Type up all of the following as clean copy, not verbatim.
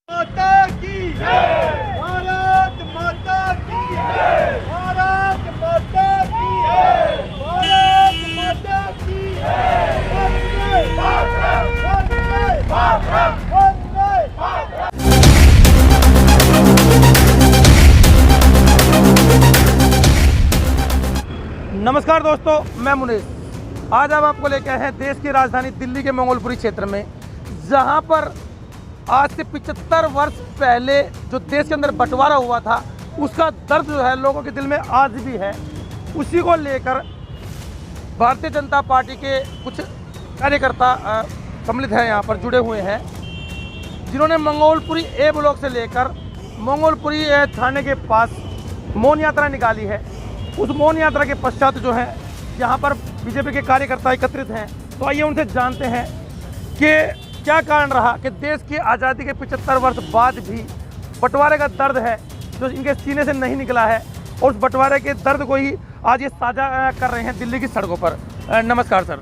माता की जय, भारत माता की जय, भारत माता की जय, भारत माता की जय, वंदे मातरम, वंदे मातरम, वंदे मातरम। नमस्कार दोस्तों, मैं मुनीश। आज हम आपको लेके आए हैं देश की राजधानी दिल्ली के मंगोलपुरी क्षेत्र में, जहां पर आज से 75 वर्ष पहले जो देश के अंदर बंटवारा हुआ था, उसका दर्द जो है लोगों के दिल में आज भी है। उसी को लेकर भारतीय जनता पार्टी के कुछ कार्यकर्ता सम्मिलित हैं, यहाँ पर जुड़े हुए हैं, जिन्होंने मंगोलपुरी ए ब्लॉक से लेकर मंगोलपुरी थाने के पास मौन यात्रा निकाली है। उस मौन यात्रा के पश्चात जो है यहाँ पर बीजेपी के कार्यकर्ता एकत्रित हैं। तो आइए उनसे जानते हैं कि क्या कारण रहा कि देश की आज़ादी के 75 वर्ष बाद भी बंटवारे का दर्द है जो इनके सीने से नहीं निकला है, और उस बंटवारे के दर्द को ही आज ये साझा कर रहे हैं दिल्ली की सड़कों पर। नमस्कार सर।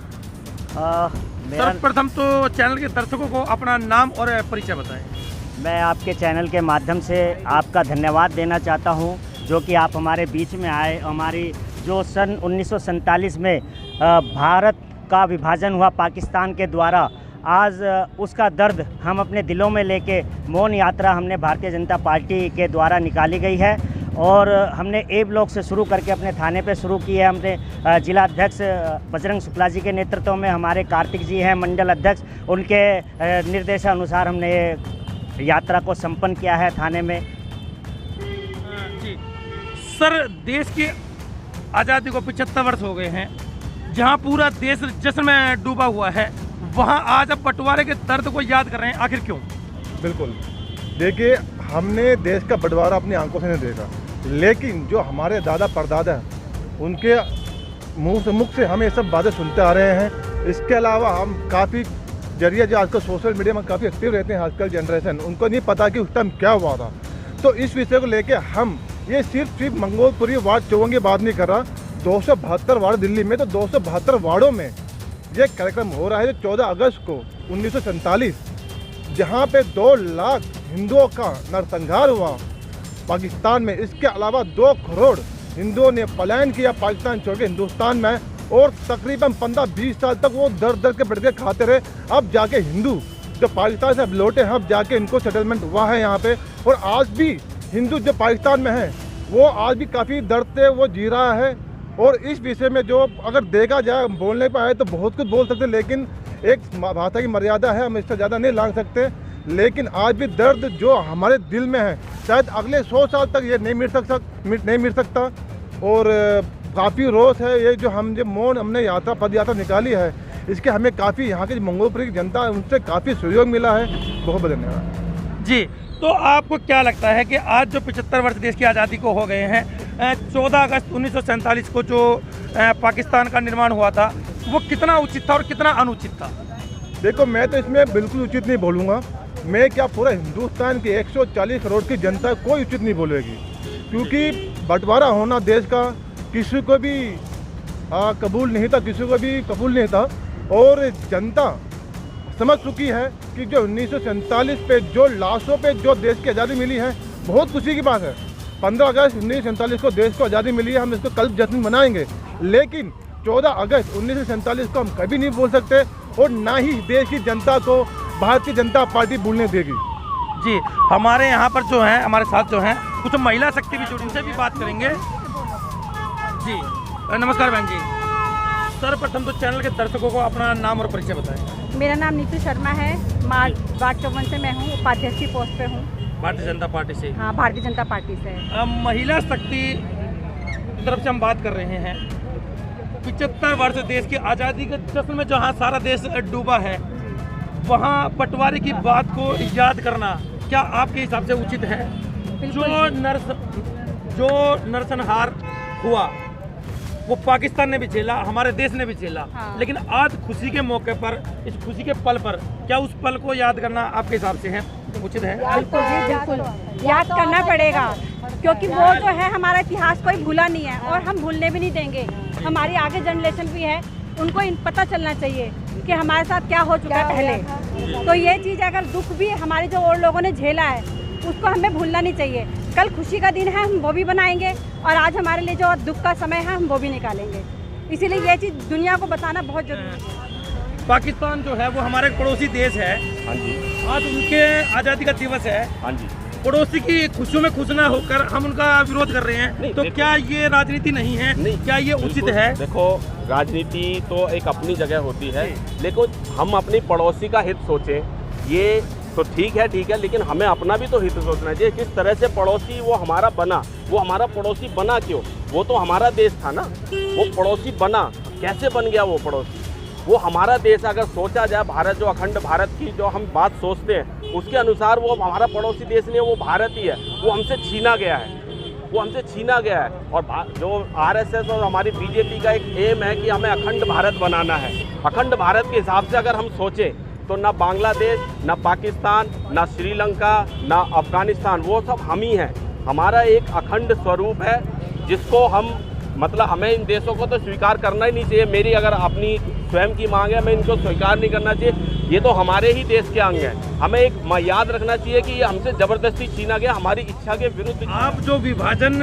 सर्वप्रथम तो चैनल के दर्शकों को अपना नाम और परिचय बताएं। मैं आपके चैनल के माध्यम से आपका धन्यवाद देना चाहता हूं, जो कि आप हमारे बीच में आए। हमारी जो सन 1947 में भारत का विभाजन हुआ पाकिस्तान के द्वारा, आज उसका दर्द हम अपने दिलों में लेके मौन यात्रा हमने भारतीय जनता पार्टी के द्वारा निकाली गई है। और हमने ए ब्लॉक से शुरू करके अपने थाने पे शुरू की है। हमने जिला अध्यक्ष बजरंग शुक्ला जी के नेतृत्व में, हमारे कार्तिक जी हैं मंडल अध्यक्ष, उनके निर्देशानुसार हमने यात्रा को संपन्न किया है थाने में। जी सर, देश की आज़ादी को 75 वर्ष हो गए हैं, जहां पूरा देश जश्न में डूबा हुआ है, वहां आज अब बंटवारे के दर्द को याद कर रहे हैं। आखिर क्यों? बिल्कुल, देखिए, हमने देश का बंटवारा अपनी आंखों से नहीं देखा, लेकिन जो हमारे दादा परदादा हैं उनके मुख से हम ये सब बातें सुनते आ रहे हैं। इसके अलावा हम काफ़ी जरिए जो आजकल सोशल मीडिया में काफ़ी एक्टिव रहते हैं, आजकल जनरेशन, उनको नहीं पता कि उस टाइम क्या हुआ था। तो इस विषय को लेके हम ये सिर्फ मंगोलपुरी वार्ड 54 की बात नहीं कर रहा, 272 वार्ड दिल्ली में, तो 272 वार्डों में ये कार्यक्रम हो रहा है। जो 14 अगस्त को 1947 जहाँ पे 2 लाख हिंदुओं का नरसंहार हुआ पाकिस्तान में, इसके अलावा 2 करोड़ हिंदुओं ने पलायन किया पाकिस्तान छोड़ के हिंदुस्तान में, और तकरीबन 15-20 साल तक वो दर के बढ़ के खाते रहे। अब जाके हिंदू जो पाकिस्तान से लौटे हैं, अब जाके इनको सेटलमेंट हुआ है यहाँ पे, और आज भी हिंदू जो पाकिस्तान में हैं वो आज भी काफ़ी दर्द से वो जी रहा है। और इस विषय में जो अगर देखा जाए, बोलने पर आए तो बहुत कुछ बोल सकते, लेकिन एक भाषा की मर्यादा है, हम इससे ज़्यादा नहीं लांग सकते। लेकिन आज भी दर्द जो हमारे दिल में है, शायद अगले 100 साल तक ये नहीं मिट सकता। और काफ़ी रोष है ये जो हमने पद यात्रा निकाली है, इसके हमें काफ़ी यहाँ की मंगोलपुरी की जनता है उनसे काफ़ी सहयोग मिला है। बहुत बहुत धन्यवाद जी। तो आपको क्या लगता है कि आज जो 75 वर्ष देश की आज़ादी को हो गए हैं, 14 अगस्त 1947 को जो पाकिस्तान का निर्माण हुआ था, वो कितना उचित था और कितना अनुचित था? देखो, मैं तो इसमें बिल्कुल उचित नहीं बोलूँगा। मैं क्या, पूरा हिंदुस्तान की 140 करोड़ की जनता कोई उचित नहीं बोलेगी, क्योंकि बंटवारा होना देश का किसी को भी कबूल नहीं था, किसी को भी कबूल नहीं था। और जनता समझ चुकी है कि जो 1947 पे जो लाशों पे जो देश की आज़ादी मिली है, बहुत खुशी की बात है। 15 अगस्त 1947 को देश को आज़ादी मिली है, हम इसको कल जश्न मनाएंगे। लेकिन 14 अगस्त 1947 को हम कभी नहीं भूल सकते, और ना ही देश की जनता को भारतीय जनता पार्टी भूलने देगी। जी, हमारे यहाँ पर जो है, हमारे साथ जो हैं कुछ महिला शक्ति भी जुड़ी, उनसे भी बात करेंगे। जी नमस्कार बहन जी। सर्वप्रथम तो चैनल के दर्शकों को अपना नाम और परिचय बताएं। मेरा नाम नीतू शर्मा है, वार्ड 54 से मैं हूँ, उपाध्यक्ष की पोस्ट पे हूँ। भारतीय जनता पार्टी से? हाँ, भारतीय जनता पार्टी से। महिला शक्ति की तरफ से हम बात कर रहे हैं। 75 वर्ष देश की आज़ादी के जश्न में जहाँ सारा देश डूबा है, वहाँ बंटवारे की बात को याद करना क्या आपके हिसाब से उचित है? जो नरसंहार हुआ वो पाकिस्तान ने भी झेला, हमारे देश ने भी झेला। हाँ। लेकिन आज खुशी के मौके पर, इस खुशी के पल पर, क्या उस पल को याद करना आपके हिसाब से है उचित है? बिल्कुल याद करना पड़ेगा, क्योंकि वो जो है हमारा इतिहास कोई भूला नहीं है, और हम भूलने भी नहीं देंगे। हमारी आगे जनरेशन भी है, उनको पता चलना चाहिए कि हमारे साथ क्या हो चुका है पहले। तो ये चीज़ अगर दुख भी हमारे जो और लोगों ने झेला है उसको हमें भूलना नहीं चाहिए। कल खुशी का दिन है, हम वो भी बनाएंगे, और आज हमारे लिए जो दुख का समय है हम वो भी निकालेंगे। इसीलिए ये चीज़ दुनिया को बताना बहुत जरूरी है। पाकिस्तान जो है वो हमारा एक पड़ोसी देश है। हाँ जी, आज उनके आज़ादी का दिवस है। हाँ जी। पड़ोसी की खुशियों में खुश ना होकर हम उनका विरोध कर रहे हैं, नहीं, तो क्या ये राजनीति नहीं है? नहीं, क्या ये उचित बिल्कुल। है? देखो, राजनीति तो एक अपनी जगह होती है, लेकिन हम अपनी पड़ोसी का हित सोचें, ये तो ठीक है, लेकिन हमें अपना भी तो हित सोचना चाहिए। किस तरह से पड़ोसी वो हमारा बना, वो हमारा पड़ोसी बना क्यों? वो तो हमारा देश था ना, वो पड़ोसी बना कैसे बन गया वो पड़ोसी? वो हमारा देश, अगर सोचा जाए भारत, जो अखंड भारत की जो हम बात सोचते हैं उसके अनुसार वो हमारा पड़ोसी देश नहीं है, वो भारत ही है। वो हमसे छीना गया है, वो हमसे छीना गया है। और जो आरएसएस और हमारी बीजेपी का एक एम है कि हमें अखंड भारत बनाना है। अखंड भारत के हिसाब से अगर हम सोचें तो ना बांग्लादेश, ना पाकिस्तान, ना श्रीलंका, ना अफगानिस्तान, वो सब हम ही हैं। हमारा एक अखंड स्वरूप है जिसको हम, मतलब हमें इन देशों को तो स्वीकार करना ही नहीं चाहिए। मेरी अगर अपनी स्वयं की मांग है, मैं इनको स्वीकार नहीं करना चाहिए। ये तो हमारे ही देश के अंग हैं। हमें एक याद रखना चाहिए कि ये हमसे ज़बरदस्ती छीना गया, हमारी इच्छा के विरुद्ध। आप जो विभाजन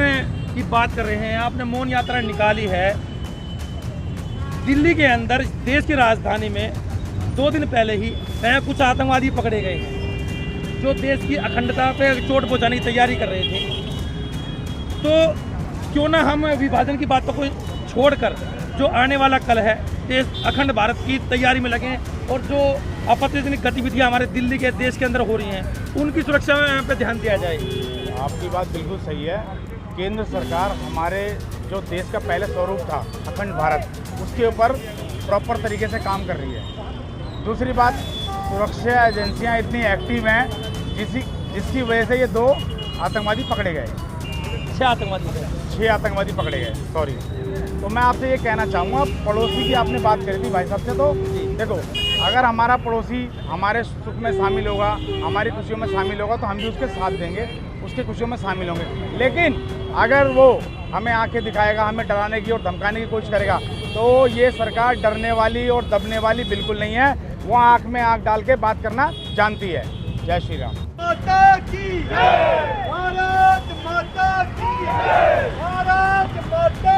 की बात कर रहे हैं, आपने मौन यात्रा निकाली है दिल्ली के अंदर, देश की राजधानी में 2 दिन पहले ही कुछ आतंकवादी पकड़े गए हैं जो देश की अखंडता पे चोट पहुंचाने की तैयारी कर रहे थे। तो क्यों ना हम विभाजन की बातों को छोड़कर जो आने वाला कल है, देश अखंड भारत की तैयारी में लगें, और जो आपत्तिजनक गतिविधियां हमारे दिल्ली के देश के अंदर हो रही हैं उनकी सुरक्षा पे ध्यान दिया जाए। आपकी बात बिल्कुल सही है। केंद्र सरकार हमारे जो देश का पहले स्वरूप था अखंड भारत, उसके ऊपर प्रॉपर तरीके से काम कर रही है। दूसरी बात, सुरक्षा एजेंसियां इतनी एक्टिव हैं जिसकी वजह से ये 2 आतंकवादी पकड़े गए। 6 आतंकवादी पकड़े गए, सॉरी। तो मैं आपसे ये कहना चाहूँगा, पड़ोसी की आपने बात करी थी भाई साहब से, तो देखो, अगर हमारा पड़ोसी हमारे सुख में शामिल होगा, हमारी खुशियों में शामिल होगा, तो हम भी उसके साथ देंगे, उसकी खुशियों में शामिल होंगे। लेकिन अगर वो हमें आंखें दिखाएगा, हमें डराने की और धमकाने की कोशिश करेगा, तो ये सरकार डरने वाली और दबने वाली बिल्कुल नहीं है। वो आँख में आँख डाल के बात करना जानती है। जय श्री राम। माता की जय, भारत माता की जय, भारत माता